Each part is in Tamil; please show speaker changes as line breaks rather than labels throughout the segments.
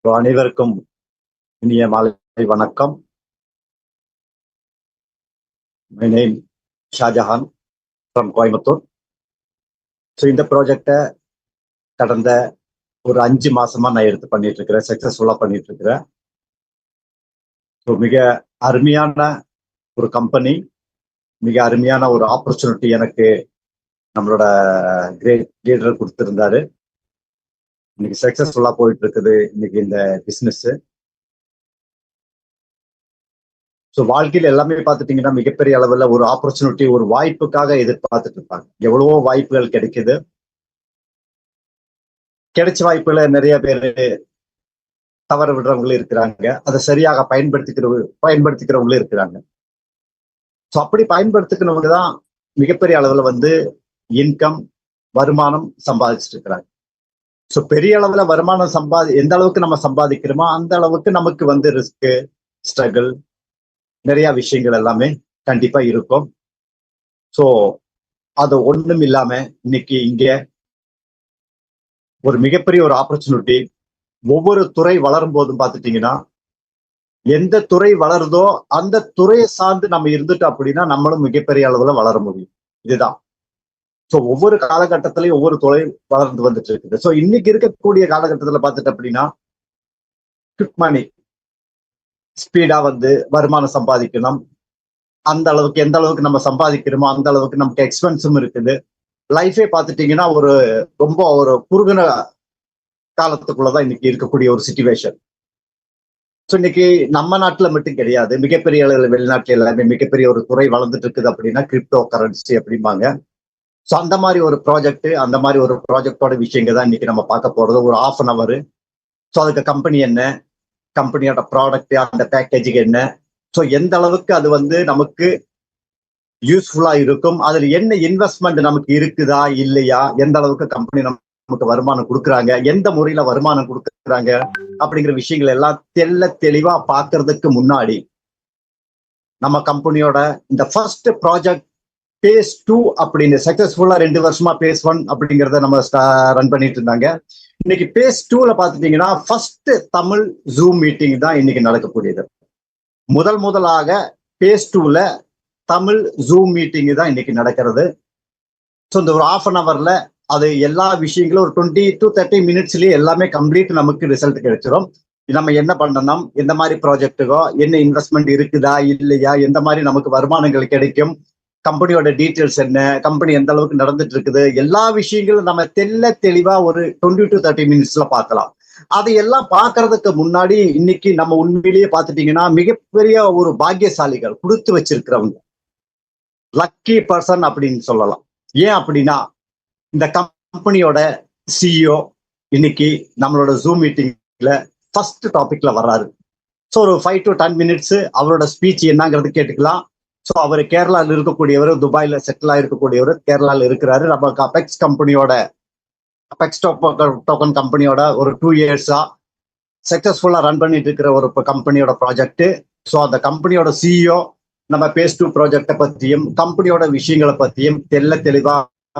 அனைவருக்கும் இனிய மாலை வணக்கம். My name Shahjahan from Coimbatore. இந்த ப்ராஜெக்டை கடந்த ஒரு 5 மாசமா நான் எடுத்து பண்ணிட்டு இருக்கிறேன், சக்சஸ்ஃபுல்லா பண்ணிட்டு இருக்கிறேன். மிக அருமையான ஒரு கம்பெனி, மிக அருமையான ஒரு ஆப்பர்ச்சுனிட்டி எனக்கு நம்மளோட கிரேட் லீடர் கொடுத்திருந்தாரு. இன்னைக்கு சக்சஸ்ஃபுல்லா போயிட்டு இருக்குது இன்னைக்கு இந்த பிசினஸ். வாழ்க்கையில் எல்லாமே பார்த்துட்டீங்கன்னா மிகப்பெரிய அளவுல ஒரு ஆப்பர்ச்சுனிட்டி, ஒரு வாய்ப்புக்காக எதிர்பார்த்துட்டு இருப்பாங்க. எவ்வளவோ வாய்ப்புகள் கிடைக்குது. கிடைச்ச வாய்ப்புகளை நிறைய பேர் தவற விடுறவங்களும் இருக்கிறாங்க, அதை சரியாக பயன்படுத்திக்கிறவங்களும் இருக்கிறாங்க. அப்படி பயன்படுத்திக்கிறவங்க தான் மிகப்பெரிய அளவுல இன்கம், வருமானம் சம்பாதிச்சுட்டு இருக்கிறாங்க. பெரிய அளவுல வருமானம் எந்த அளவுக்கு நம்ம சம்பாதிக்கிறோமோ அந்த அளவுக்கு நமக்கு ரிஸ்க், ஸ்ட்ரகிள், நிறைய விஷயங்கள் எல்லாமே கண்டிப்பா இருக்கும். அது ஒண்ணும் இல்லாம இன்னைக்கு இங்க ஒரு மிகப்பெரிய ஒரு ஆப்பர்ச்சுனிட்டி. ஒவ்வொரு துறை வளரும் போதும் பார்த்துட்டீங்கன்னா, எந்த துறை வளருதோ அந்த துறையை சார்ந்து நம்ம இருந்துட்டோம் அப்படின்னா நம்மளும் மிகப்பெரிய அளவுல வளர முடியும். இதுதான். ஒவ்வொரு காலகட்டத்திலையும் ஒவ்வொரு துறை வளர்ந்து வந்துட்டு இருக்குது. இன்னைக்கு இருக்கக்கூடிய காலகட்டத்துல பார்த்துட்டு அப்படின்னா, குவிக் மணி, ஸ்பீடா வருமானம் சம்பாதிக்கணும். அந்த அளவுக்கு எந்த அளவுக்கு நம்ம சம்பாதிக்கிறோமோ அந்த அளவுக்கு நமக்கு எக்ஸ்பென்ஸும் இருக்குது. லைஃபே பார்த்துட்டீங்கன்னா ரொம்ப ஒரு குறுகின காலத்துக்குள்ளதான் இன்னைக்கு இருக்கக்கூடிய ஒரு சிச்சுவேஷன். இன்னைக்கு நம்ம நாட்டுல மட்டும் கிடையாது, மிகப்பெரிய அளவில் வெளிநாட்டுல எல்லாமே மிகப்பெரிய ஒரு துறை வளர்ந்துட்டு இருக்குது அப்படின்னா கிரிப்டோ கரன்சி அப்படிம்பாங்க. அந்த மாதிரி ஒரு ப்ராஜெக்ட், அந்த மாதிரி ஒரு ப்ராஜெக்டோட விஷயங்கள் தான் இன்னைக்கு நம்ம பார்க்க போறது. ஒரு 1/2 an hour. அதுக்கு கம்பெனி என்ன, கம்பெனியோட ப்ராடக்ட், அந்த பேக்கேஜுக்கு என்ன, எந்த அளவுக்கு அது நமக்கு யூஸ்ஃபுல்லா இருக்கும், அதுல என்ன இன்வெஸ்ட்மெண்ட் நமக்கு இருக்குதா இல்லையா, எந்த அளவுக்கு கம்பெனி நமக்கு வருமானம் கொடுக்குறாங்க, எந்த முறையில வருமானம் கொடுக்குறாங்க அப்படிங்கிற விஷயங்கள் எல்லாம் தெளிவா பாக்குறதுக்கு முன்னாடி நம்ம கம்பெனியோட இந்த ஃபர்ஸ்ட் ப்ராஜெக்ட் பேஸ் 2 அப்படின்னு சக்சஸ்ஃபுல்லா 2 வருஷமா பேஸ் 1 அப்படிங்கிறத நம்ம ரன் பண்ணிட்டு இருந்தாங்க. இன்னைக்கு பேஸ் 2ல பாத்துட்டீங்கன்னா ஃபர்ஸ்ட் தமிழ் ஜூம் மீட்டிங் தான் இன்னைக்கு நடக்கக்கூடியது. முதலாக பேஸ் 2ல தமிழ் ஜூம் மீட்டிங் தான் இன்னைக்கு நடக்கிறது. இந்த ஒரு 1/2 an hourல அது எல்லா விஷயங்களும் ஒரு 20 to 30 minutesலயே எல்லாமே கம்ப்ளீட் நமக்கு ரிசல்ட் கிடைச்சிடும். நம்ம என்ன பண்ணணும், எந்த மாதிரி ப்ராஜெக்டுக்கோ என்ன இன்வெஸ்ட்மெண்ட் இருக்குதா இல்லையா, எந்த மாதிரி நமக்கு வருமானங்கள் கிடைக்கும், கம்பெனியோட டீட்டெயில்ஸ் என்ன, கம்பெனி எந்த அளவுக்கு நடந்துட்டு இருக்குது, எல்லா விஷயங்களும் நம்ம தெளிவா ஒரு 20 to 30 minutesல பார்க்கலாம். அதையெல்லாம் பார்க்கறதுக்கு முன்னாடி இன்னைக்கு நம்ம உண்மையிலேயே பார்த்துட்டீங்கன்னா மிகப்பெரிய ஒரு பாக்கியசாலிகள், கொடுத்து வச்சிருக்கிறவங்க, லக்கி பர்சன் அப்படின்னு சொல்லலாம். ஏன் அப்படின்னா இந்த கம்பெனியோட சிஇஓ இன்னைக்கு நம்மளோட ஜூம் மீட்டிங்ல ஃபர்ஸ்ட் டாபிக்ல வர்றாரு. ஒரு 5 to 10 minutes அவரோட ஸ்பீச் என்னங்கிறது கேட்டுக்கலாம். அவர் கேரளாவில் இருக்கக்கூடியவர், துபாயில செட்டில் ஆயிருக்கக்கூடியவர், கேரளாவில் இருக்கிறாரு. நமக்கு அபெக்ஸ் டோக்கன் கம்பெனியோட ஒரு 2 years சக்சஸ்ஃபுல்லா ரன் பண்ணிட்டு இருக்கிற ஒரு கம்பெனியோட ப்ராஜெக்ட். அந்த கம்பெனியோட சிஇஓ நம்ம பேஸ் 2 ப்ராஜெக்டை பத்தியும் கம்பெனியோட விஷயங்களை பத்தியும் தெளிவா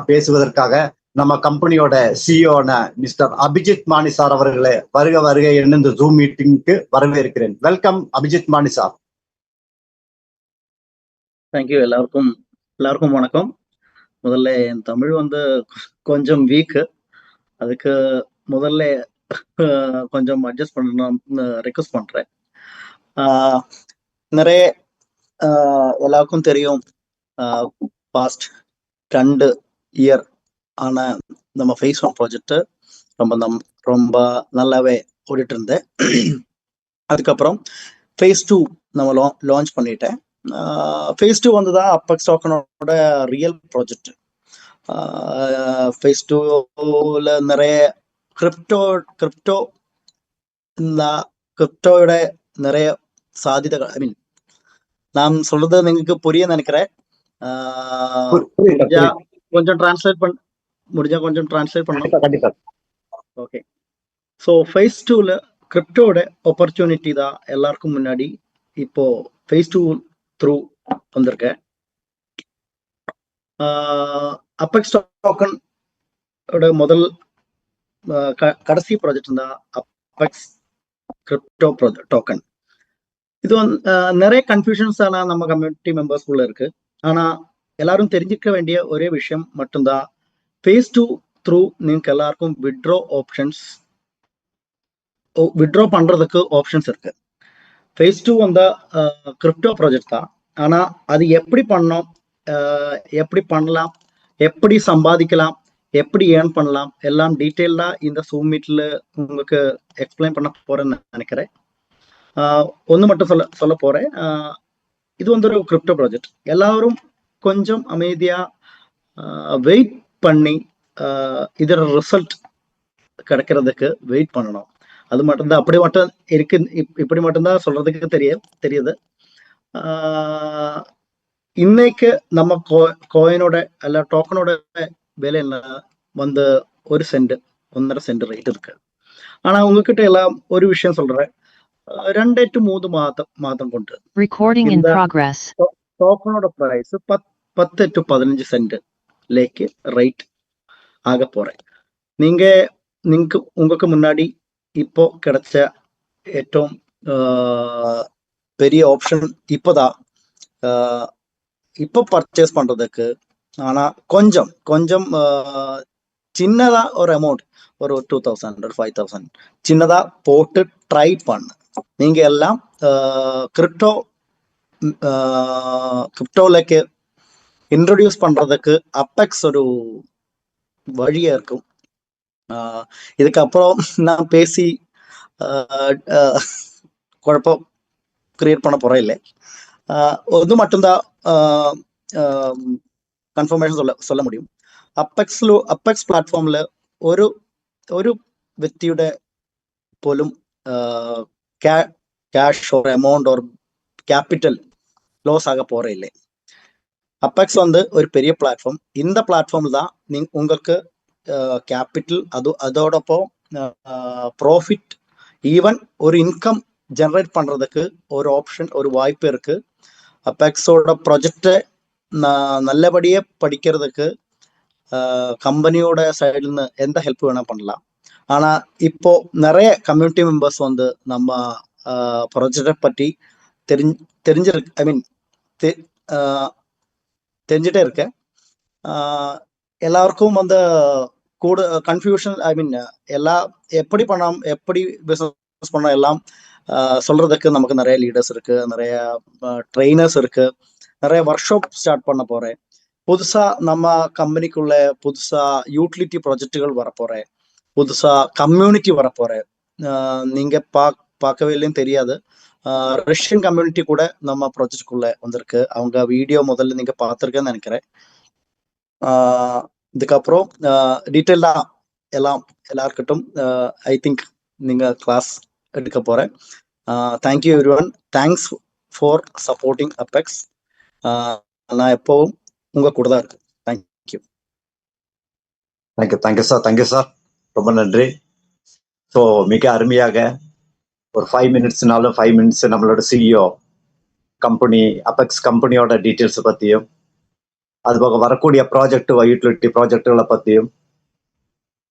பேசுவதற்காக நம்ம கம்பெனியோட சிஇஓ மிஸ்டர் அபிஜித் மானி சார் அவர்களை வருக என்ன இந்த ஜூம் மீட்டிங்க்கு வரவேற்கிறேன். வெல்கம் அபிஜித் மானி சார்.
தேங்க்யூ. எல்லாருக்கும் வணக்கம். முதல்ல என் தமிழ் கொஞ்சம் வீக்கு, அதுக்கு முதல்ல கொஞ்சம் அட்ஜஸ்ட் பண்ணணும்னு ரெக்வஸ்ட் பண்றேன். நிறைய எல்லாருக்கும் தெரியும், பாஸ்ட் 2 year ஆன நம்ம ஃபேஸ் 1 ப்ராஜெக்ட் ரொம்ப நல்லாவே ஓடிட்டு இருந்தேன். அதுக்கப்புறம் ஃபேஸ் 2 நம்ம லான்ச் பண்ணிட்டேன். ஃபேஸ் 2 வந்துதான் அபெக்ஸ் டோக்கனோட ரியல் ப்ராஜெக்ட். ஃபேஸ் 2ல நிறைய கிரிப்டோட நிறைய சாதிதங்கள், ஐ மீன் நான் சொல்றது നിങ്ങൾക്ക് புரிய நினைக்கிறேன். கொஞ்சம் டிரான்ஸ்லேட் பண்ணணும். ஓகே. ஃபேஸ் 2ல கிரிப்டோட ஆப்பர்ச்சுனிட்டி தான் எல்லாருக்கும் முன்னாடி இப்போ ஃபேஸ் 2 த்ரூ வந்திருக்கேன். அபெக்ஸ் டோக்கன் முதல் கடைசி ப்ராஜெக்ட் தான் அபெக்ஸ் கிரிப்டோ டோக்கன். இது நிறைய கன்ஃபியூஷன்ஸ் ஆனா நம்ம கம்யூனிட்டி மெம்பர்ஸ்குள்ள இருக்கு. ஆனா எல்லாரும் தெரிஞ்சுக்க வேண்டிய ஒரே விஷயம் மட்டும்தான், phase 2 த்ரூ நீங்க எல்லாருக்கும் விட்ரோ பண்றதுக்கு ஆப்ஷன்ஸ் இருக்கு. phase 2 வந்தா கிரிப்டோ ப்ராஜெக்ட் தான். ஆனா அது எப்படி பண்ணோம், எப்படி பண்ணலாம், எப்படி சம்பாதிக்கலாம், எப்படி ஏர்ன் பண்ணலாம் எல்லாம் டீட்டெயிலா இந்த Zoom மீட்ல உங்களுக்கு எக்ஸ்பிளைன் பண்ண போறேன்னு நினைக்கிறேன். ஒன்று மட்டும் சொல்ல போறேன். இது வந்து ஒரு கிரிப்டோ ப்ராஜெக்ட். எல்லாரும் கொஞ்சம் அமைதியா வெயிட் பண்ணி இதோட ரிசல்ட் கிடைக்கிறதுக்கு வெயிட் பண்ணணும். அது மட்டும்தான், அப்படி மட்டும் இருக்கு, இப்படி மட்டும்தான் சொல்றதுக்கு தெரியுது. இன்னைக்கு நம்ம கோயினோட அல்ல டோக்கனோட விலையில வந்து 1 சென்ட் 1.5 சென்ட் ரேட் இருக்கு. ஆனா உங்ககிட்ட எல்லாம் ஒரு விஷயம் சொல்றேன், 2 to 3 மாதம் கொண்டு இந்த டோக்கனோட பிரைஸ் 10 to 15 சென்ட் லேக்கு ரைட் ஆக போறேன். நீங்க உங்களுக்கு முன்னாடி இப்போ கிடைச்ச ഏറ്റവും பெரிய ஆப்ஷன் இப்போதான். இப்போ பர்ச்சேஸ் பண்றதுக்கு ஆனா கொஞ்சம் சின்னதா ஒரு அமௌண்ட், ஒரு 2000 or 5000 சின்னதா போட்டு ட்ரை பண்ண. நீங்க எல்லாம் கிரிப்டோலக்கு இன்ட்ரோடியூஸ் பண்றதுக்கு அப்பெக்ஸ் ஒரு வழியா இருக்கும். இதுக்கப்புறம் நான் பேசி குழப்பம் கிரியேட் பண்ண போறேன் இல்லை. ஒன்று மட்டும்தான் கன்ஃபர்மேஷன் சொல்ல முடியும். அப்பெக்ஸ் പ്ലാറ്റ്ഫോമിൽ ഒരു വ്യക്തിയുടെ പോലും கேஷ் ஒரு அமௌண்ட் ஒரு கேபிட்டல் லாஸ் ஆக போற இல்லை. அப்பெக்ஸ் வந்து ஒரு பெரிய பிளாட்ஃபார்ம். இந்த பிளாட்ஃபார்ம் தான் உங்களுக்கு கேபிட்டல் அதோடொപ്പം ப்ராஃபிட் ஈவன் ஒரு இன்கம் ஜெனரேட் பண்றதுக்கு ஒரு ஆப்ஷன், ஒரு வாய்ப்பு இருக்கு. அப்பெக்ஸோட ப்ராஜெக்டை நல்லபடியே படிக்கிறதுக்கு கம்பெனியோட சைடுல இருந்து எந்த ஹெல்ப் வேணா பண்ணலாம். ஆனா இப்போ நிறைய கம்யூனிட்டி மெம்பர்ஸ் வந்து நம்ம ப்ராஜெக்டை பற்றி தெரிஞ்சிருக்கு, ஐ மீன் தெரிஞ்சுட்டே இருக்க. எல்லாருக்கும் வந்து கூட கன்ஃபியூஷன், ஐ மீன் எல்லாம் எப்படி பண்ணலாம், எப்படி பிசினஸ் பண்ணலாம் எல்லாம் சொல்றதுக்கு நமக்கு நிறைய லீடர்ஸ் இருக்கு, நிறைய ட்ரெயினர்ஸ் இருக்கு, நிறைய ஒர்க் ஷாப் ஸ்டார்ட் பண்ண போறேன். புதுசா நம்ம கம்பெனிக்குள்ள புதுசா யூட்டிலிட்டி ப்ராஜெக்டுகள் வரப்போறேன், புதுசா கம்யூனிட்டி வரப்போறேன். நீங்க பார்க்கவே இல்லைன்னு தெரியாது, ரஷ்யன் கம்யூனிட்டி கூட நம்ம ப்ராஜெக்டுக்குள்ள வந்திருக்கு. அவங்க வீடியோ முதல்ல நீங்க பார்த்துருக்கேன்னு நினைக்கிறேன். இதுக்கப்புறம் டீட்டெயிலா எல்லாருக்கிட்டும் ஐ திங்க் நீங்க கிளாஸ் எடுக்க போறேன். Thank you everyone, thanks for supporting apex. நான் எப்பவும் உங்க கூட தான் இருக்கு.
தேங்க்யூ சார், ரொம்ப நன்றி. ஸோ மிக அருமையாக ஒரு 5 மினிட்ஸ்னாலும் 5 மினிட்ஸ் நம்மளோட சிஇஓ கம்பெனி அப்பெக்ஸ் கம்பெனியோட டீட்டெயில்ஸ் பற்றியும், அதுபோக வரக்கூடிய ப்ராஜெக்ட் யூட்டிலிட்டி ப்ராஜெக்டுகளை பற்றியும்,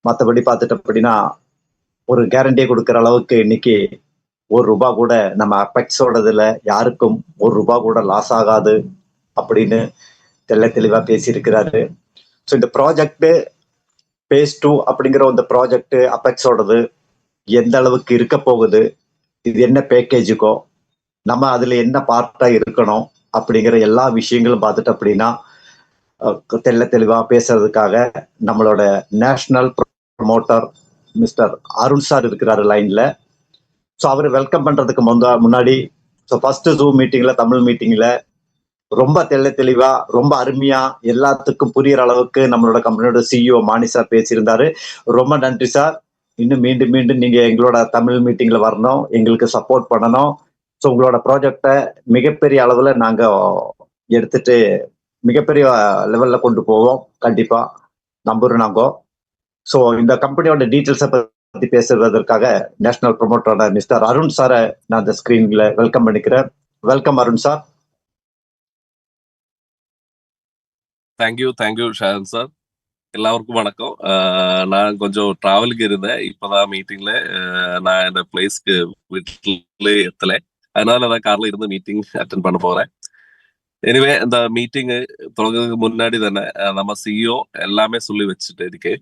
மற்றபடி பார்த்துட்டு அப்படின்னா ஒரு கேரண்டியை கொடுக்குற அளவுக்கு இன்னைக்கு ₹1 கூட நம்ம அப்பெக்ஸோடதுல யாருக்கும் ₹1 கூட லாஸ் ஆகாது அப்படின்னு தெளிவாக பேசியிருக்கிறாரு. ஸோ இந்த ப்ராஜெக்ட் phase 2 அப்படிங்கிற இந்த ப்ராஜெக்ட் அப்பெக்ஸோடது எந்த அளவுக்கு இருக்க போகுது, இது என்ன பேக்கேஜுக்கோ, நம்ம அதுல என்ன பார்ட்டா இருக்கணும் அப்படிங்கிற எல்லா விஷயங்களும் பார்த்துட்டு அப்படின்னா தெளிவா பேசுறதுக்காக நம்மளோட national promoter mister Arun sir இருக்கிறாரு லைன்ல. ஸோ அவர் வெல்கம் பண்றதுக்கு முன்னாடி ஃபர்ஸ்ட் Zoom மீட்டிங்ல, தமிழ் மீட்டிங்ல ரொம்ப தெளிவா ரொம்ப அருமையா எல்லாத்துக்கும் புரியுற அளவுக்கு நம்மளோட கம்பெனியோட சிஇஓ மாணி சார் பேசியிருந்தாரு. ரொம்ப நன்றி சார். இன்னும் மீண்டும் நீங்க எங்களோட தமிழ் மீட்டிங்ல வரணும், எங்களுக்கு சப்போர்ட் பண்ணணும். ஸோ உங்களோட ப்ராஜெக்டை மிகப்பெரிய அளவுல நாங்க எடுத்துட்டு மிகப்பெரிய லெவல்ல கொண்டு போவோம், கண்டிப்பா நம்புறோம் நாங்க. ஸோ இந்த கம்பெனியோட டீட்டெயில்ஸை பத்தி பேசுவதற்காக நேஷனல் ப்ரமோட்டரோட மிஸ்டர் அருண் சாரை நான் இந்த ஸ்கிரீன்ல வெல்கம் பண்ணிக்கிறேன். Welcome Arun sir.
Thank you, Shahan sir. எல்லாருக்கும் வணக்கம். நான் கொஞ்சம் டிராவலுக்கு இருந்தேன். இப்பதான் மீட்டிங்ல நான் என்னோட பிளேஸ்க்கு வீட்டுல எத்தல. அதனால நான் கார்ல இருந்து மீட்டிங் அட்டென்ட் பண்ண போறேன். எனிவே இந்த மீட்டிங் தொடங்குறதுக்கு முன்னாடி தானே நம்ம சிஇஓ எல்லாமே சொல்லி வச்சுட்டு இருக்கு.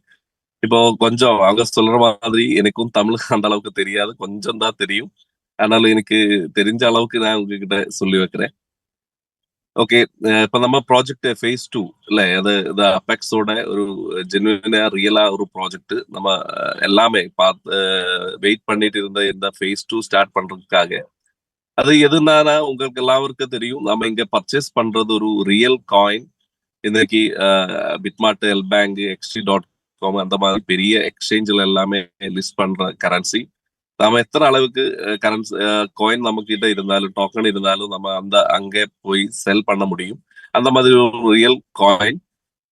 இப்போ கொஞ்சம் அவங்க சொல்ற மாதிரி எனக்கும் தமிழ் அந்த அளவுக்கு தெரியாது, கொஞ்சம் தான் தெரியும். அதனால எனக்கு தெரிஞ்ச அளவுக்கு நான் உங்ககிட்ட சொல்லி வைக்கிறேன். ஓகே, இப்ப நம்ம ப்ராஜெக்ட் ஃபேஸ் 2 இல்ல, அது இது அபெக்ஸோட ஒரு ஜென்யூனா ரியலா ஒரு ப்ராஜெக்ட் நம்ம எல்லாமே பார்த்து வெயிட் பண்ணிட்டு இருந்த இந்த ஃபேஸ் 2 ஸ்டார்ட் பண்றதுக்காக. அது எதுனால உங்களுக்கு எல்லாருக்கும் தெரியும், நம்ம இங்க பர்ச்சேஸ் பண்றது ஒரு ரியல் காயின். இன்னைக்கு பிட்மார்ட், எல்பேங்க், XT.com அந்த மாதிரி பெரிய எக்ஸ்சேஞ்சில் எல்லாமே லிஸ்ட் பண்ற கரன்சி. நாம எத்தனை அளவுக்கு கரன்சி காயின் நம்ம கிட்ட இருந்தாலும், டோக்கன் இருந்தாலும் நம்ம அங்கே போய் செல் பண்ண முடியும். அந்த மாதிரி ஒரு ரியல் காயின்.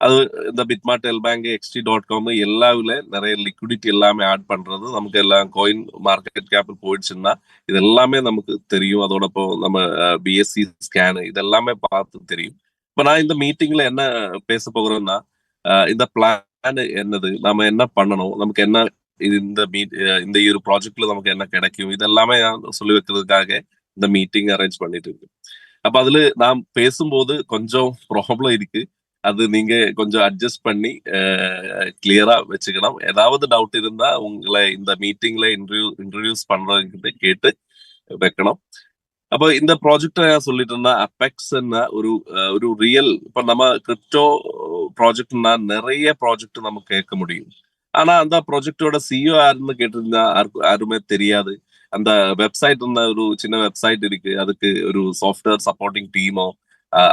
அது இந்த பிட்மார்ட், எல்பேங்க், XT.com எல்லாவில நிறைய லிக்விடிட்டி எல்லாமே ஆட் பண்றது. நமக்கு எல்லாம் காயின் மார்க்கெட் கேபிள் போயிடுச்சுன்னா இது எல்லாமே நமக்கு தெரியும். அதோட இப்போ நம்ம BSC ஸ்கேனு இதெல்லாமே பார்த்து தெரியும். இப்ப நான் இந்த மீட்டிங்ல என்ன பேச போகிறேன்னா, இந்த பிளான் என்னது, நாம என்ன பண்ணணும், நமக்கு என்ன இந்த ஒரு ப்ராஜெக்ட்ல நமக்கு என்ன கிடைக்கும், இதெல்லாமே சொல்லி வைக்கிறதுக்காக இந்த மீட்டிங் அரேஞ்ச் பண்ணிட்டு இருக்கு. அப்ப அதுல நான் பேசும்போது கொஞ்சம் ப்ராப்ளம் இருக்கு. அது நீங்க கொஞ்சம் அட்ஜஸ்ட் பண்ணி கிளியரா வச்சுக்கணும். ஏதாவது டவுட் இருந்தா உங்களை இந்த மீட்டிங்ல இன்ட்ரடியூஸ் பண்றதுக்கு கேட்டு வைக்கணும். அப்போ இந்த ப்ராஜெக்ட் நான் சொல்லிட்டு இருந்தா, அபெக்ஸ் ஒரு ரியல், இப்ப நம்ம கிரிப்டோ ப்ராஜெக்ட்னா நிறைய ப்ராஜெக்ட் நம்ம கேட்க முடியும். ஆனா அந்த ப்ராஜெக்டோட சிஇஓ யாருன்னு கேட்டிருந்தா யாருமே தெரியாது. அந்த வெப்சைட் ஒரு சின்ன வெப்சைட் இருக்கு, அதுக்கு ஒரு சாஃப்ட்வேர் சப்போர்ட்டிங் டீமோ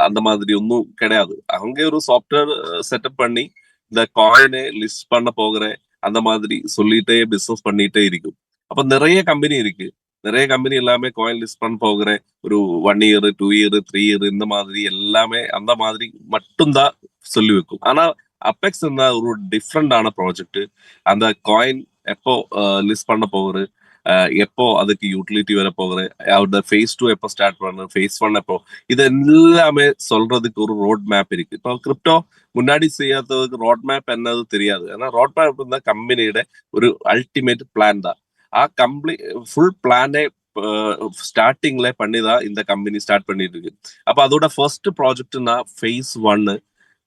அந்த மாதிரி ஒன்றும் கிடையாது. அங்கே ஒரு சாஃப்ட்வேர் செட்டப் பண்ணி இந்த காயினை லிஸ்ட் பண்ண போகிறேன் அந்த மாதிரி சொல்லிட்டே பிசினஸ் பண்ணிட்டே இருக்கும். அப்ப நிறைய கம்பெனி இருக்கு. நிறைய கம்பெனி எல்லாமே காயின் லிஸ்ட் பண்ண போகிறேன் ஒரு 1 இயர், 2 இயர், 3 இயர் இந்த மாதிரி எல்லாமே அந்த மாதிரி மட்டும்தான் சொல்லி வைக்கும். ஆனா அபெக்ஸ் ஒரு டிஃப்ரெண்டான ப்ராஜெக்ட். அந்த காயின் எப்போ லிஸ்ட் பண்ண போகுது, எப்போ அதுக்கு யூட்டிலிட்டி வர போகுது, அவரோட ஃபேஸ் 2 எப்போ ஸ்டார்ட் பண்ணு, ஃபேஸ் 1 எப்போ, இது எல்லாமே சொல்றதுக்கு ஒரு ரோட் மேப் இருக்கு. இப்போ கிரிப்டோ முன்னாடி செய்யாததுக்கு ரோட் மேப் என்னது தெரியாது. ஏன்னா ரோட் மேப் இருந்தா கம்பெனியோட ஒரு அல்டிமேட் பிளான் தான். ஃபுல் பிளானே ஸ்டார்டிங்ல பண்ணிதான் இந்த கம்பெனி ஸ்டார்ட் பண்ணிட்டு இருக்கு. அப்ப அதோட ஃபர்ஸ்ட் ப்ராஜெக்ட்னா ஃபேஸ் 1.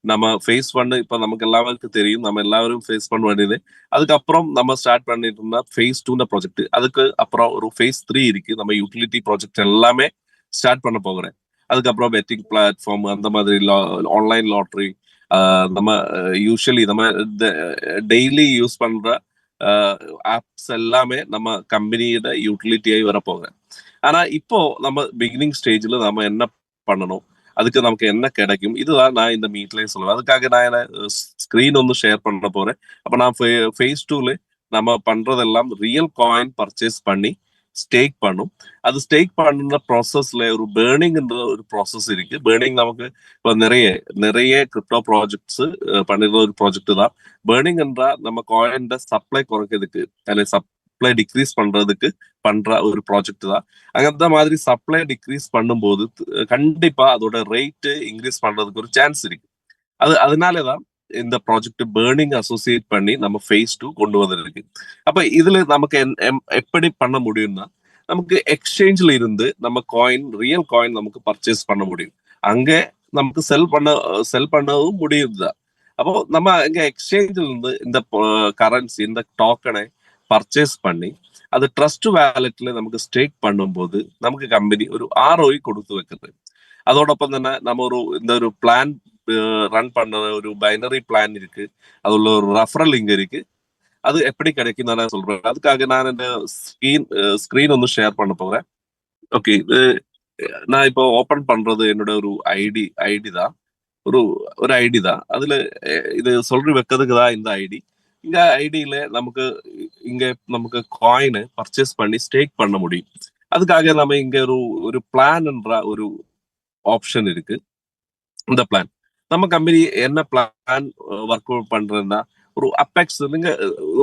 நம்ம ஃபேஸ் 1 இப்ப நமக்கு எல்லாருக்கும் தெரியும், நம்ம எல்லாரும் ஃபேஸ் பண்ணியது. அதுக்கப்புறம் நம்ம ஸ்டார்ட் பண்ணிட்டு இருந்தா ஃபேஸ் 2 ப்ராஜெக்ட். அதுக்கு அப்புறம் ஒரு ஃபேஸ் 3 இருக்கு, நம்ம யூட்டிலிட்டி ப்ராஜெக்ட் எல்லாமே ஸ்டார்ட் பண்ண போகிறேன். அதுக்கப்புறம் பெட்டிங் பிளாட்ஃபார்ம் அந்த மாதிரி ஆன்லைன் லாட்ரி, நம்ம யூஸ்வலி நம்ம டெய்லி யூஸ் பண்ற ஆப்ஸ் எல்லாமே நம்ம கம்பெனியோட யூட்டிலிட்டியாയി வரப்போகுது. ஆனா இப்போ நம்ம பிகினிங் ஸ்டேஜ்ல நம்ம என்ன பண்ணணும், அதுக்கு நமக்கு என்ன கிடைக்கும், இதுதான் நான் இந்த மீட்லயே சொல்லுவேன். அதுக்காக நான் ஸ்கிரீன் ஷேர் பண்ண போறேன். அப்ப நான் ஃபேஸ் 2ல நம்ம பண்றதெல்லாம் ரியல் காயின் பர்ச்சேஸ் பண்ணி ஸ்டேக் பண்ணும். அது ஸ்டேக் பண்ற ப்ராசஸ்ல ஒரு பேர்னிங்ன்ற ஒரு ப்ராசஸ் இருக்கு. பேர்னிங் நமக்கு இப்போ நிறைய கிரிப்டோ ப்ராஜெக்ட்ஸ் பண்ணிடுற ஒரு ப்ராஜெக்ட் தான். பேர்னிங் என்றா நம்ம காயின் சப்ளை குறைக்கிறதுக்கு, அதில் சப்ளை டிக்ரீஸ் பண்றதுக்கு பண்ற ஒரு ப்ராஜெக்ட் தான். அந்த மாதிரி சப்ளை டிக்ரீஸ் பண்ணும்போது கண்டிப்பா அதோட ரேட் இன்க்ரீஸ் பண்றதுக்கு ஒரு சான்ஸ் இருக்கு. அதனாலதான் இந்த ப்ராஜெக்ட் பேர்னிங் அசோசியேட் பண்ணி நம்ம ஃபேஸ் 2 கொண்டு வந்திருக்கு. அப்ப இதுல நமக்கு எப்படி பண்ண முடியும்னா, நமக்கு எக்ஸ்சேஞ்ச்ல இருந்து நம்ம ரியல் காயின் நமக்கு பர்ச்சேஸ் பண்ண முடியும். அங்க நமக்கு செல் பண்ணவும் முடியுதுதான். அப்போ நம்ம அங்க எக்ஸ்சேஞ்சில் இருந்து இந்த கரன்சி, இந்த டோக்கனை பர்ச்சேஸ் பண்ணி அது ட்ரஸ்ட் வேலெட்ல நமக்கு ஸ்டேக் பண்ணும்போது நமக்கு கம்பெனி ஒரு ROI கொடுத்து வைக்கிறது. அதோடொപ്പം തന്നെ நம்ம ஒரு பிளான் ரன் பண்ண ஒரு பைனரி பிளான் இருக்கு. அதுல ஒரு ரெஃபரல் லிங்க் இருக்கு. அது எப்படி கிடைக்கும் நான் சொல்றேன். அதுக்காக நான் இந்த ஸ்கிரீன் ஷேர் பண்ண போறேன். ஓகே, நான் இப்போ ஓபன் பண்றது என்னோட ஒரு ஐடி தான். ஒரு ஐடி தான். அதுல இது சொல்லி வைக்கிறதுக்கு தான் இந்த ஐடி. இந்த ஐடியில நமக்கு காயின் பர்ச்சேஸ் பண்ணி ஸ்டேக் பண்ண முடியும். அதுக்காக நம்ம இங்க ஒரு பிளான் என்ற ஒரு ஆப்ஷன் இருக்கு. இந்த பிளான் நம்ம கம்பெனி என்ன பிளான் ஒர்க் அவுட் பண்றதுன்னா, ஒரு அபெக்ஸ்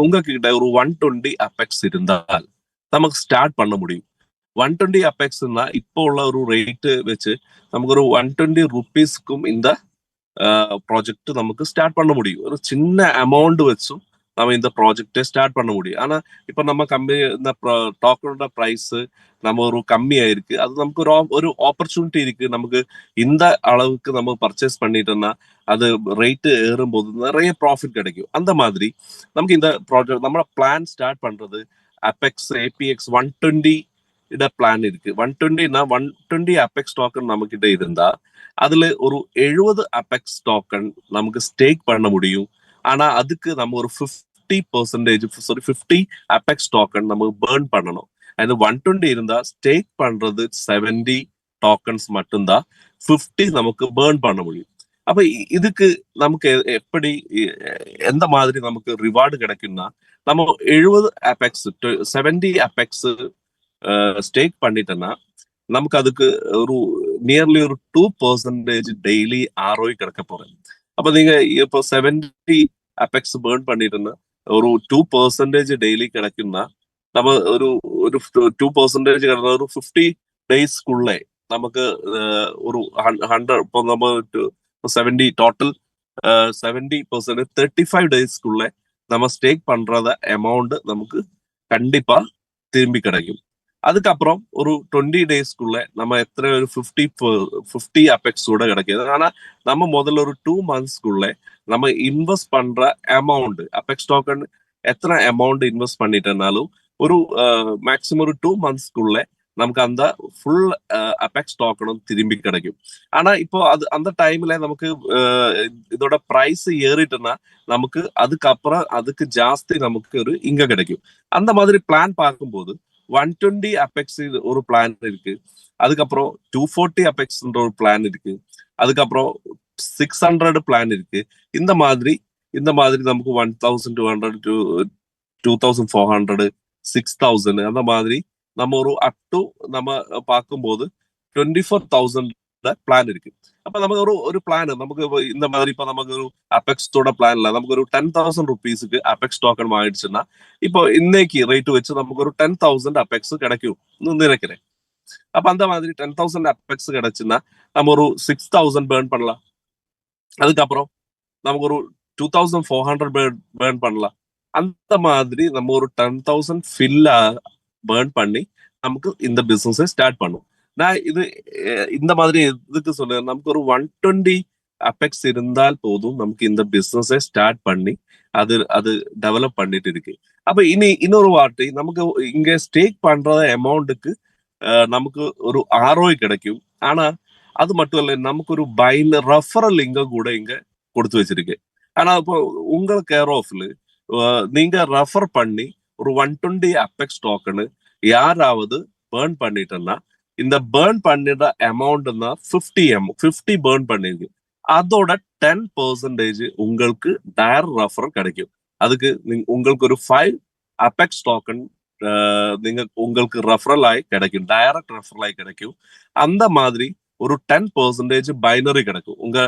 உங்ககிட்ட ஒரு 120 அபெக்ஸ் இருந்தால் நமக்கு ஸ்டார்ட் பண்ண முடியும். 120 அபெக்ஸ்னா இப்போ உள்ள ஒரு ரேட்டு வச்சு நமக்கு ஒரு 120 ருபீஸ்க்கும் இந்த ப்ராஜெக்ட் நமக்கு ஸ்டார்ட் பண்ண முடியும். ஒரு சின்ன அமௌண்ட் வச்சும் நம்ம இந்த ப்ராஜெக்டை ஸ்டார்ட் பண்ண முடியும். ஆனா இப்ப நம்ம கம்பெனி இந்த டோக்கனோட பிரைஸ் நம்ம ஒரு கம்மியா இருக்கு, அது நமக்கு ஒரு ஆப்பர்ச்சுனிட்டி இருக்கு. நமக்கு இந்த அளவுக்கு நம்ம பர்ச்சேஸ் பண்ணிட்டோம்னா அது ரேட்டு ஏறும்போது நிறைய ப்ராஃபிட் கிடைக்கும். அந்த மாதிரி நமக்கு இந்த ப்ராஜெக்ட் நம்ம பிளான் ஸ்டார்ட் பண்றது அபெக்ஸ் APX 120 பிளான் இருக்கு. 120னா 120 அபெக்ஸ் டோக்கன் நம்ம கிட்ட இருந்தா அதுல ஒரு 70 அபெக்ஸ் டோக்கன் நமக்கு ஸ்டேக் பண்ண முடியும். ஆனா அதுக்கு நம்ம ஒரு 50 அபெக்ஸ் டோக்கன் நம்ம பேர்ன் பண்ணணும். அது 120 இருந்தா ஸ்டேக் பண்றது 70 டோக்கன்ஸ் மட்டும்தான், 50 நமக்கு பேர்ன் பண்ண முடியும். அப்ப இதுக்கு நமக்கு எப்படி எந்த மாதிரி நமக்கு ரிவார்டு கிடைக்கும்னா, நம்ம 70 அபெக்ஸ் 70 அபெக்ஸ் ஸ்டேக் பண்ணிட்டோம்னா நமக்கு அதுக்கு ஒரு நியர்லி ஒரு 2% டெய்லி ROI கிடைக்க போறேன். அப்ப நீங்க இப்போ 70 அபெக்ஸ் பேர்ன் பண்ணிட்டோம்னா ஒரு 2% டெய்லி கிடைக்கும்னா நம்ம ஒரு 2% கிடைக்கிற ஒரு 50 டேஸ்க்குள்ளே நமக்கு ஒரு 100 இப்போ நம்ம 70 டோட்டல் 70% 35 டேஸ்க்குள்ள நம்ம ஸ்டேக் பண்றத அமௌண்ட் நமக்கு கண்டிப்பா திரும்பி கிடைக்கும். அதுக்கப்புறம் ஒரு 20 டேஸ்க்குள்ள நம்ம எத்தனை ஒரு 50 அபெக்ஸ் கூட கிடைக்குது. ஆனா நம்ம முதல்ல ஒரு 2 மந்த்ஸ்க்குள்ள நம்ம இன்வெஸ்ட் பண்ற அமௌண்ட் அபெக்ஸ் டோக்கன் எத்தனை அமௌண்ட் இன்வெஸ்ட் பண்ணிட்டனாலும் ஒரு மேக்சிமம் ஒரு 2 மந்த்ஸ்க்குள்ள நமக்கு அந்த ஃபுல் அபெக்ஸ் டோக்கனும் திரும்பி கிடைக்கும். ஆனா இப்போ அது அந்த டைம்ல நமக்கு இதோட பிரைஸ் ஏறிட்டுன்னா நமக்கு அதுக்கப்புறம் அதுக்கு ஜாஸ்தி நமக்கு ஒரு இங்க கிடைக்கும். அந்த மாதிரி பிளான் பார்க்கும்போது 120 அபெக்ஸ் ஒரு பிளான் இருக்கு, அதுக்கப்புறம் 240 அபெக்ஸ்ன்ற ஒரு பிளான் இருக்கு, அதுக்கப்புறம் 600 பிளான் இருக்கு. இந்த மாதிரி நமக்கு 1200 to 2400 6000 அந்த மாதிரி நம்ம ஒரு அப் டு நம்ம பார்க்கும்போது 24,000 பிளான் இருக்கு. அப்ப நமக்கு ஒரு பிளான் நமக்கு இந்த மாதிரி இப்ப நமக்கு ஒரு அபெக்ஸோட பிளான்ல நமக்கு ஒரு 10,000 ருபீஸுக்கு அபெக்ஸ் டோக்கன் ஆயிடுச்சுன்னா இப்போ இன்னைக்கு ரேட் வச்சு நமக்கு ஒரு 10,000 அபெக்ஸ் கிடைக்கும் நினைக்கிறேன். அப்ப அந்த மாதிரி 10,000 அபெக்ஸ் கிடைச்சுன்னா நம்ம ஒரு 6,000 பேர்ன் பண்ணலாம். அதுக்கப்புறம் நமக்கு ஒரு 2,400 பேர்ன் பண்ணலாம். அந்த மாதிரி நம்ம ஒரு 10,000 ஃபில்லா பேர்ன் பண்ணி நமக்கு இந்த பிசினஸ் ஸ்டார்ட் பண்ணும். நான் இது இந்த மாதிரி இதுக்கு சொல்றேன், நமக்கு ஒரு 120 அபெக்ஸ் இருந்தால் போதும் நமக்கு இந்த பிசினஸ் ஸ்டார்ட் பண்ணி அது டெவலப் பண்ணிட்டு இருக்கு. அப்ப இன்னொரு வார்த்தை நமக்கு இங்க ஸ்டேக் பண்ற அமௌண்ட்டுக்கு நமக்கு ஒரு ROI கிடைக்கும். ஆனா அது மட்டும் இல்ல, நமக்கு ஒரு ரெஃபரல் கூட இங்க கொடுத்து வச்சிருக்கு. ஆனா இப்போ உங்க கேர் ஆஃப்ல நீங்க ரெஃபர் பண்ணி ஒரு 120 அபெக்ஸ் டோக்கனு யாராவது பேர்ன் பண்ணிட்டோம்னா இந்த பேர்ன் பண்ணிட்ட அமௌண்ட் தான் 50 பேர்ன் பண்ணிருக்கு, அதோட 10% உங்களுக்கு டைரக்ட் ரெஃபரல் கிடைக்கும். அதுக்கு உங்களுக்கு ஒரு 5 அபெக்ஸ் டோக்கன் நீங்க உங்களுக்கு ரெஃபரல் ஆகி கிடைக்கும், டைரக்ட் ரெஃபரல் ஆகி கிடைக்கும். அந்த மாதிரி ஒரு 10% பைனரி கிடைக்கும். உங்க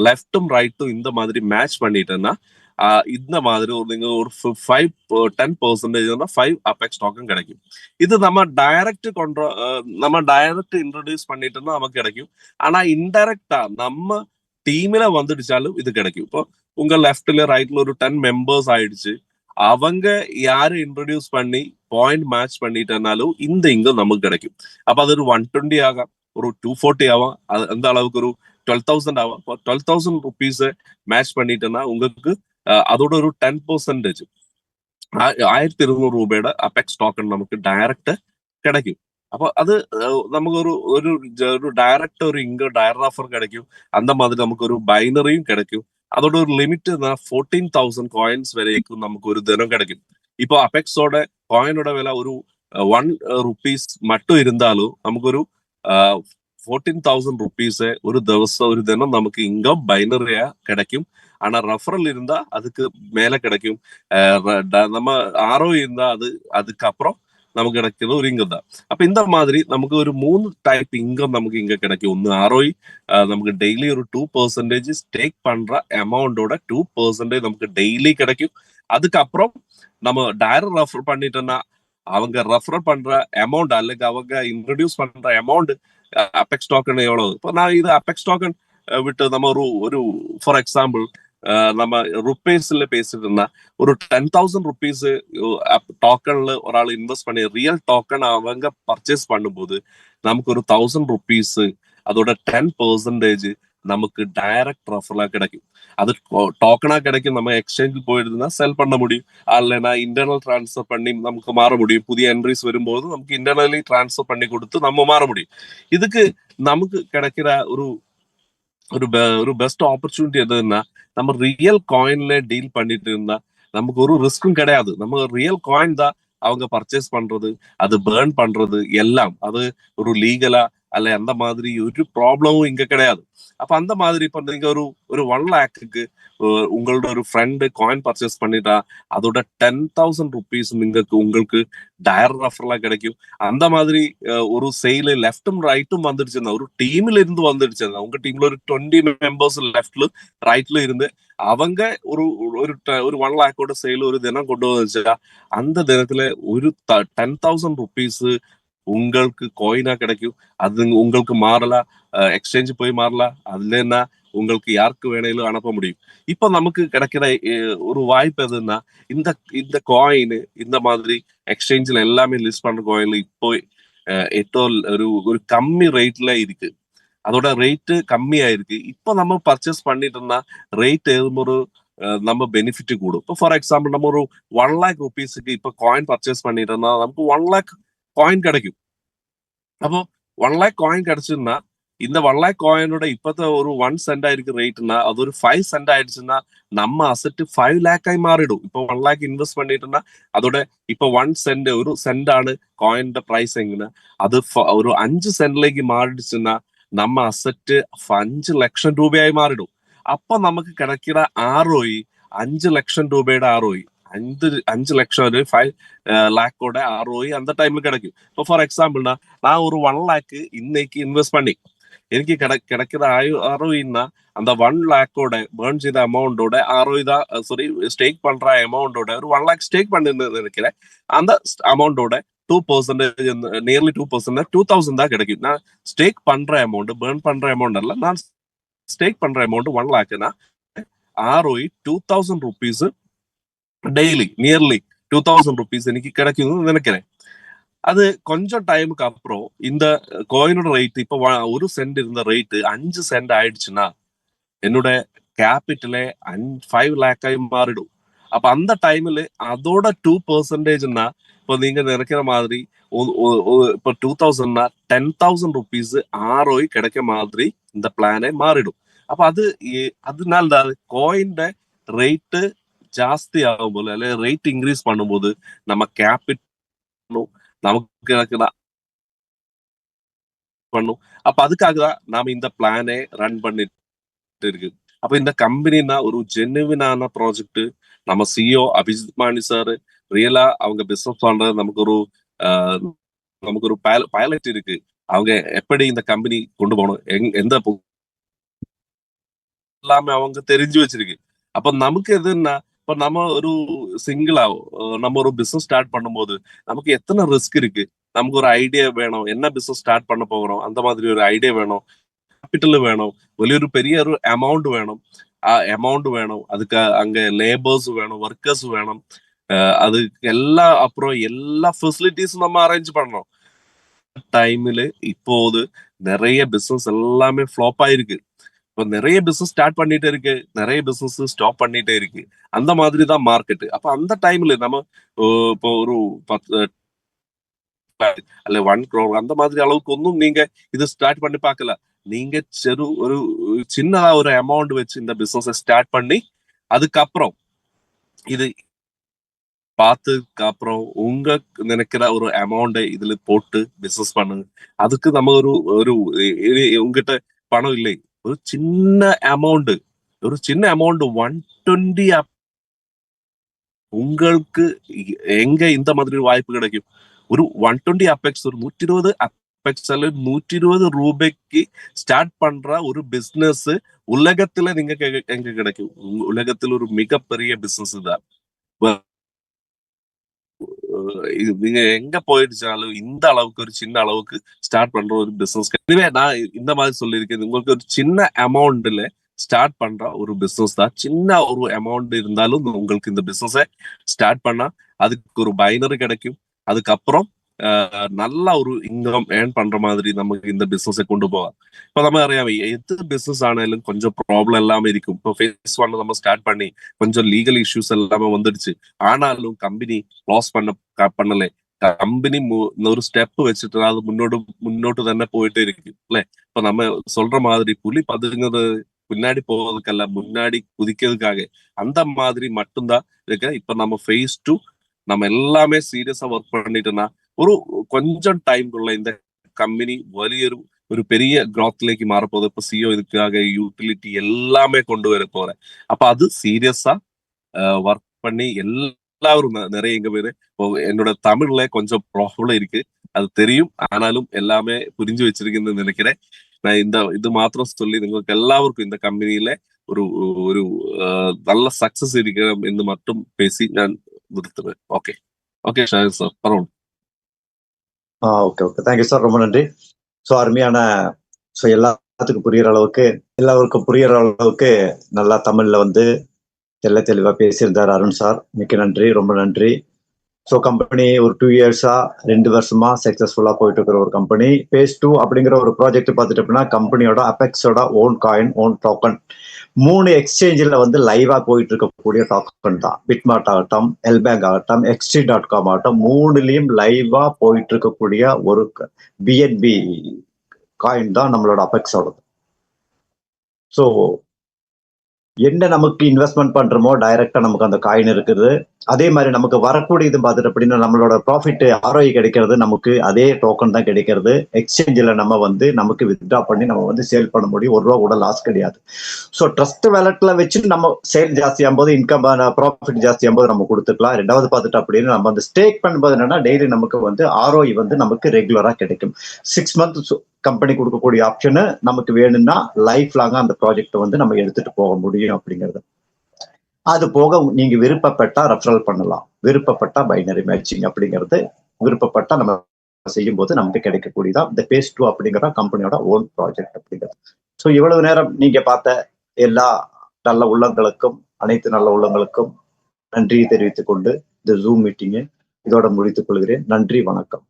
லெஃப்டும் ரைட்டும் இந்த மாதிரி மேட்ச் பண்ணிட்டேன்னா இந்த மாதிரி நீங்க ஒரு 10% 5 அபெக்ஸ் டோக்கன் கிடைக்கும். இது நம்ம டைரக்ட் இன்ட்ரோடியூஸ் பண்ணிட்டோம்னா நமக்கு கிடைக்கும். ஆனா இன்டைரக்டா நம்ம டீம்ல வந்துடுச்சாலும் இது கிடைக்கும். இப்போ உங்க லெஃப்ட்ல ரைட்ல ஒரு 10 மெம்பர்ஸ் ஆயிடுச்சு, அவங்க யாரு இன்ட்ரோடியூஸ் பண்ணி பாயிண்ட் மேட்ச் பண்ணிட்டனாலும் இந்த இங்கம் நமக்கு கிடைக்கும். அப்ப அது ஒரு 120 ஆகும், ஒரு 240 ஆகும், அந்த அளவுக்கு ஒரு 12,000 ஆகும். 12,000 ருபீஸ் மேட்ச் பண்ணிட்டேன்னா உங்களுக்கு அதோட ஒரு 10% 1,200 ரூபாயோட அபெக்ஸ் டோக்கன் நமக்கு டைரக்ட் கிடைக்கும். அப்போ அது நமக்கு ஒரு டைரக்ட் ஒரு இங்க டைரக்ட் ஆஃபர் கிடைக்கும். அந்த மாதிரி நமக்கு ஒரு பைனரியும் கிடைக்கும். அதோட ஒரு லிமிட் 14,000 காயின்ஸ் வரைக்கும் நமக்கு ஒரு தினம் கிடைக்கும். இப்போ அபெக்ஸோட காயினோட விலை ஒரு 1 ருபீஸ் மட்டும் இருந்தாலும் நமக்கு ஒரு 14,000 ருபீஸ் ஒரு தினம் நமக்கு இங்க பைனரியா கிடைக்கும். ஆனா ரெஃபரல் இருந்தா அதுக்கு மேல கிடைக்கும். நம்ம ROI இருந்தா அதுக்கப்புறம் நமக்கு கிடைக்கிறது ஒரு இங்கம் தான். அப்ப இந்த மாதிரி நமக்கு ஒரு 3 டைப் இங்கம் நமக்கு இங்க கிடைக்கும். ஒன்னு ROI, நமக்கு டெய்லி ஒரு 2% ஸ்டேக் பண்ற அமௌண்டோட 2% நமக்கு டெய்லி கிடைக்கும். அதுக்கப்புறம் நம்ம டைரக்ட் ரெஃபர் பண்ணிட்டோம்னா அவங்க ரெஃபர் பண்ற அமௌண்ட் அல்லது அவங்க இன்ட்ரடியூஸ் பண்ற அமௌண்ட் அபெக்ஸ் டோக்கன் எவ்வளவு. இப்போ நான் இது அபெக்ஸ் டோக்கன் விட்டு நம்ம ஒரு ஃபார் எக்ஸாம்பிள் நம்ம ருப்பீஸ்ல பேசிட்டு இருந்தா ஒரு 10,000 ருபீஸ் டோக்கன்ல ஒரு ஆள் இன்வெஸ்ட் பண்ணி ரியல் டோக்கன் அவங்க பர்ச்சேஸ் பண்ணும்போது நமக்கு ஒரு 1,000 ருபீஸ் அதோட 10% நமக்கு டைரக்ட் ரெஃபரலா கிடைக்கும். அது டோக்கனா கிடைக்கும். நம்ம எக்ஸ்சேஞ்சில் போயிருந்தா செல் பண்ண முடியும், இல்லைன்னா இன்டர்னல் டிரான்ஸ்ஃபர் பண்ணி நமக்கு மாற முடியும். புதிய என்ட்ரிஸ் வரும்போது நமக்கு இன்டர்னலி டிரான்ஸ்ஃபர் பண்ணி கொடுத்து நம்ம மாற முடியும். இதுக்கு நமக்கு கிடைக்கிற ஒரு பெஸ்ட் ஆப்பர்ச்சுனிட்டி எதுன்னா நம்ம ரியல் காயின்ல டீல் பண்ணிட்டு இருந்தா நமக்கு ஒரு ரிஸ்க்கும் கிடையாது. நம்ம ரியல் காயின் தான் அவங்க பர்ச்சேஸ் பண்றது, அது பேர்ன் பண்றது எல்லாம் அது ஒரு லீகலா அல்ல அந்த மாதிரி ஒரு ப்ராப்ளமும் இங்க கிடையாது. அப்ப அந்த மாதிரி இப்ப நீங்க ஒரு 1 லேக்குக்கு உங்களோட ஒரு ஃப்ரெண்டு காயின் பர்ச்சேஸ் பண்ணிட்டா அதோட 10,000 ருபீஸ் உங்களுக்கு டைரக்ட் ரெஃபரலா கிடைக்கும். அந்த மாதிரி ஒரு செயல் லெஃப்டும் ரைட்டும் வந்துடுச்சுன்னா ஒரு டீம்ல இருந்து வந்துடுச்சுன்னா உங்க டீம்ல ஒரு 20 மெம்பர்ஸ் லெஃப்ட்ல ரைட்ல இருந்து அவங்க ஒரு 1 லேக்கோட செயல் ஒரு தினம் கொண்டு வந்துச்சா அந்த தினத்துல ஒரு 10,000 ருபீஸ் உங்களுக்கு காயினா கிடைக்கும். அது உங்களுக்கு மாறலாம், எக்ஸ்சேஞ்ச் போய் மாறலாம், அதுல என்ன உங்களுக்கு யாருக்கு வேணாலும் அனுப்ப முடியும். இப்ப நமக்கு கிடைக்கிற ஒரு வாய்ப்பு எதுன்னா இந்த இந்த காயின் இந்த மாதிரி எக்ஸ்சேஞ்சில் எல்லாமே லிஸ்ட் பண்ற காயின் இப்போ ஒரு கம்மி ரேட்ல இருக்கு. அதோட ரேட்டு கம்மியா இருக்கு. இப்போ நம்ம பர்ச்சேஸ் பண்ணிட்டு இருந்தா ரேட் ஒரு நம்ம பெனிஃபிட் கூடும். இப்போ ஃபார் எக்ஸாம்பிள் நம்ம ஒரு 1 லேக் ருபீஸுக்கு இப்போ காயின் பர்ச்சேஸ் பண்ணிட்டு இருந்தா நமக்கு 1 லேக் காயின் கிடைக்கும். அப்போ 1 லேக் காயின் கிடைச்சுன்னா இந்த 1 லேக் காயினோட இப்பத்த ஒரு 1 சென்ட் ஆயிருக்கு ரேட்னா அது ஒரு 5 சென்ட் ஆயிடுச்சுன்னா நம்ம அசெட் 5 லேக் ஆகி மாறிடும். இப்போ 1 லேக் இன்வெஸ்ட் பண்ணிட்டுனா அதோட இப்போ 1 சென்ட் ஒரு சென்ட் ആണ് காயினோட பிரைஸ் எங்கன்னா அது ஒரு 5 സെന്റിലേക്ക് മാറിடுச்சுன்னா நம்ம அசெட் 5 ലക്ഷം രൂപയായി മാറിடும். അപ്പൊ നമുക്ക് കിടക്കുന്ന ROI 5 ലക്ഷം രൂപയുടെ ROI 5 ലക്ഷം ഒരു 5 லேக்கோட ROI அந்த டைம்ல கிடைக்கும். இப்போ ஃபார் எக்ஸாம்பிள்னா நான் ஒரு 1 லேக் இன்னைக்கு இன்வெஸ்ட் பண்ணி எனக்கு கிடைக்கிற ROIன்னா அந்த 1 லேக்கோட பேர்ன் செய்த அமௌண்டோட ROI தான், சாரி ஸ்டேக் பண்ற அமௌண்டோட ஒரு 1 லேக் ஸ்டேக் பண்ணி நினைக்கிறேன். அந்த அமௌண்டோட 2% நியர்லி 2% 2,000 தான் கிடைக்கும். நான் ஸ்டேக் பண்ற அமௌண்ட் பேர்ன் பண்ற அமௌண்ட் அல்ல, நான் ஸ்டேக் பண்ற amount 1 லேக்னா ROI 2,000 rupees daily nearly 2,000 rupees எனக்கு கிடைக்கும்னு நினைக்கிறேன். அது கொஞ்சம் டைமுக்கு அப்புறம் இந்த காயினோட ரேட் இப்போ 1 சென்ட் இருந்த ரேட் 5 சென்ட் ஆயிடுச்சுன்னா என்னோட கேபிட்டலே 5 லேக்காയി மாறிடும். அப்ப அந்த டைம்ல அதோட 2%னா இப்போ நீங்க நினைக்கிற மாதிரி இப்போ 2,000னா 10,000 ருபீஸ் ROI கிடைக்க மாதிரி இந்த பிளானே மாறிடும். அப்ப அதனால தான் காயின்ட ரேட்டு ஜாஸ்தி ஆகும்போது அல்ல ரேட் இன்க்ரீஸ் பண்ணும்போது நம்ம கேபிட்டலும் நமக்கு பண்ணும். அப்ப அதுக்காக தான் நாம இந்த பிளானே ரன் பண்ணிட்டு இருக்கு. அப்ப இந்த கம்பெனினா ஒரு ஜெனுவினான ப்ராஜெக்ட். நம்ம CEO அபிஜித் மாணி சார் ரியலா அவங்க பிசினஸ் பண்றது நமக்கு ஒரு பைலட் இருக்கு. அவங்க எப்படி இந்த கம்பெனி கொண்டு போகணும் எந்த எல்லாமே அவங்க தெரிஞ்சு வச்சிருக்கு. அப்ப நமக்கு எதுன்னா இப்ப நம்ம ஒரு சிங்கிளா நம்ம ஒரு பிசினஸ் ஸ்டார்ட் பண்ணும்போது நமக்கு எத்தனை ரிஸ்க் இருக்கு. நமக்கு ஒரு ஐடியா வேணும், என்ன பிசினஸ் ஸ்டார்ட் பண்ண போகிறோம் அந்த மாதிரி ஒரு ஐடியா வேணும், கேபிட்டல் வேணும், വലിയൊരു பெரிய ஒரு அமௌண்ட் வேணும், அதுக்கு அங்க லேபர்ஸ் வேணும், ஒர்க்கர்ஸ் வேணும், அது அப்புறம் எல்லா ஃபெசிலிட்டிஸும் நம்ம அரேஞ்ச் பண்ணணும். டைம்ல இப்போது நிறைய பிசினஸ் எல்லாமே ஃப்ளாப் ஆயிருக்கு. இப்போ நிறைய பிசினஸ் ஸ்டார்ட் பண்ணிட்டே இருக்கு, நிறைய பிசினஸ் ஸ்டாப் பண்ணிட்டே இருக்கு. அந்த மாதிரி தான் மார்க்கெட். அப்ப அந்த டைம்ல நம்ம இப்போ ஒரு 10 அல்ல 1 crore அந்த மாதிரி அளவுக்கு ஒன்றும் நீங்க இது ஸ்டார்ட் பண்ணி பார்க்கல. நீங்க ஒரு சின்னதா ஒரு அமௌண்ட் வச்சு இந்த பிசினஸ் ஸ்டார்ட் பண்ணி அதுக்கப்புறம் இது பார்த்ததுக்கு அப்புறம் உங்க நினைக்கிற ஒரு அமௌண்ட இதுல போட்டு பிசினஸ் பண்ணுங்க. அதுக்கு நம்ம ஒரு உங்ககிட்ட பணம் இல்லை, ஒரு சின்ன அமௌண்ட் 120 உங்களுக்கு எங்க இந்த மாதிரி வாய்ப்பு கிடைக்கும். ஒரு 120 அபெக்ஸ் ஒரு 120 அபெக்ஸ் அல்ல 120 ரூபாய்க்கு ஸ்டார்ட் பண்ற ஒரு பிசினஸ் உலகத்துல நீங்க எங்க கிடைக்கும். உலகத்தில் ஒரு மிகப்பெரிய பிசினஸ் தான். நீங்க எங்க போயிடுச்சாலும் இந்த அளவுக்கு ஒரு சின்ன அளவுக்கு ஸ்டார்ட் பண்ற ஒரு பிசினஸ். இதுவே நான் இந்த மாதிரி சொல்லியிருக்கேன், உங்களுக்கு ஒரு சின்ன அமௌண்ட்ல ஸ்டார்ட் பண்ற ஒரு பிசினஸ் தான். சின்ன ஒரு அமௌண்ட் இருந்தாலும் உங்களுக்கு இந்த பிசினஸ ஸ்டார்ட் பண்ணா அதுக்கு ஒரு பைனரி கிடைக்கும். அதுக்கப்புறம் நல்ல ஒரு இன்கம் ஏர்ன் பண்ற மாதிரி நமக்கு இந்த பிசினஸை கொண்டு போகலாம். இப்ப நம்ம അറിയാം எது பிசினஸ் ஆனாலும் கொஞ்சம் ப்ராப்ளம் எல்லாமே இருக்கும். இப்போ ஃபேஸ் 1 நம்ம ஸ்டார்ட் பண்ணி கொஞ்சம் லீகல் இஷ்யூஸ் எல்லாமே வந்துடுச்சு. ஆனாலும் கம்பெனி லாஸ் பண்ணல. கம்பெனி ஒரு ஸ்டெப் வச்சுட்டு அது முன்னோட்டு தானே போயிட்டு இருக்கு இல்ல. இப்ப நம்ம சொல்ற மாதிரி புலி பதுங்குறது பின்னாடி போவதுக்கல்ல, முன்னாடி குதிக்கிறதுக்காக அந்த மாதிரி மட்டும்தான் இருக்கு. இப்ப நம்ம ஃபேஸ் 2 நம்ம எல்லாமே சீரியஸா ஒர்க் பண்ணிட்டோம்னா ஒரு கொஞ்சம் டைம்குள்ள இந்த கம்பெனி ஒரு பெரிய க்ரோத்லேக்கு மாறப்போகுது. இப்ப சிஓ இதுக்காக யூட்டிலிட்டி எல்லாமே கொண்டு வர போறேன். அப்ப அது சீரியஸா ஒர்க் பண்ணி எல்லாரும் நிறைய எங்க பேரு என்னோட தமிழ்ல கொஞ்சம் ப்ராப்ளம் இருக்கு, அது தெரியும். ஆனாலும் எல்லாமே புரிஞ்சு வச்சிருக்குன்னு நினைக்கிறேன். நான் இது மாத்திரம் சொல்லி உங்களுக்கு எல்லாருக்கும் இந்த கம்பெனியில ஒரு ஒரு நல்ல சக்சஸ் இருக்கிறோம் என்று மட்டும் பேசி நான் நிறுத்துவேன். ஓகே ஓகே சார் பரவாயில்ல.
ஓகே ஓகே, தேங்க்யூ சார், ரொம்ப நன்றி. ஸோ அருமையான, ஸோ எல்லாத்துக்கும் எல்லாருக்கும் புரியுற அளவுக்கு நல்லா தமிழ்ல வந்து தெளிவா பேசியிருந்தார் அருண் சார். மிக்க நன்றி, ரொம்ப நன்றி. ஸோ கம்பெனி ஒரு 2 இயர்ஸா 2 வருஷமா சக்சஸ்ஃபுல்லா போயிட்டு இருக்கிற ஒரு கம்பெனி. phase 2 அப்படிங்கிற ஒரு ப்ராஜெக்ட் பார்த்துட்டு அப்படின்னா கம்பெனியோட அபெக்ஸோட ஓன் காயின், ஓன் டோக்கன் 3 எக்ஸ்சேஞ்சில் வந்து லைவா போயிட்டு இருக்கக்கூடிய டோக்கன் தான். பிட்மார்ட் ஆகட்டும், எல்பேங்க் ஆகட்டும், XT.com ஆகட்டும், 3லயும் லைவா போயிட்டு இருக்கக்கூடிய ஒரு BNB காயின் தான் நம்மளோட அபெக்ஸோட. ஸோ என்ன நமக்கு இன்வெஸ்ட்மெண்ட் பண்றோமோ டைரக்டா நமக்கு அந்த காயின் இருக்குது. அதே மாதிரி நமக்கு வரக்கூடியது பார்த்துட்டு அப்படின்னா நம்மளோட ப்ராஃபிட் ROI கிடைக்கிறது நமக்கு அதே டோக்கன் தான் கிடைக்கிறது. எக்ஸ்சேஞ்சில் நம்ம வந்து நமக்கு வித்ட்ரா பண்ணி நம்ம வந்து சேல் பண்ண முடியும். 1 ரூபா கூட லாஸ் கிடையாது. ஸோ ட்ரஸ்ட் வேலட்ல வச்சு நம்ம சேல் ஜாஸ்தியாகும் போது இன்கம் ப்ராஃபிட் ஜாஸ்தியாகும் போது நம்ம கொடுத்துக்கலாம். 2வது பார்த்துட்டு அப்படின்னு நம்ம வந்து ஸ்டேக் பண்ணும்போது என்னன்னா டெய்லி நமக்கு வந்து ROI வந்து நமக்கு ரெகுலரா கிடைக்கும். 6 மந்த் கம்பெனி கொடுக்கக்கூடிய ஆப்ஷனு நமக்கு வேணும்னா லைஃப் லாங்கா அந்த ப்ராஜெக்ட் வந்து நம்ம எடுத்துட்டு போக முடியும் அப்படிங்கிறது. அது போக நீங்க விருப்பப்பட்டா ரெஃபரல் பண்ணலாம், விருப்பப்பட்டா பைனரி மேட்சிங் அப்படிங்கிறது விருப்பப்பட்டா நம்ம செய்யும் போது நமக்கு கிடைக்கக்கூடியதா இந்த phase 2 அப்படிங்கிற கம்பெனியோட ஓன் ப்ராஜெக்ட் அப்படிங்கிறது. ஸோ இவ்வளவு நேரம் நீங்க பார்த்த எல்லா நல்ல உள்ளங்களுக்கும், அனைத்து நல்ல உள்ளங்களுக்கும் நன்றியை தெரிவித்துக் கொண்டு இந்த ஜூம் மீட்டிங்கை இதோட முடித்துக் கொள்கிறேன். நன்றி, வணக்கம்.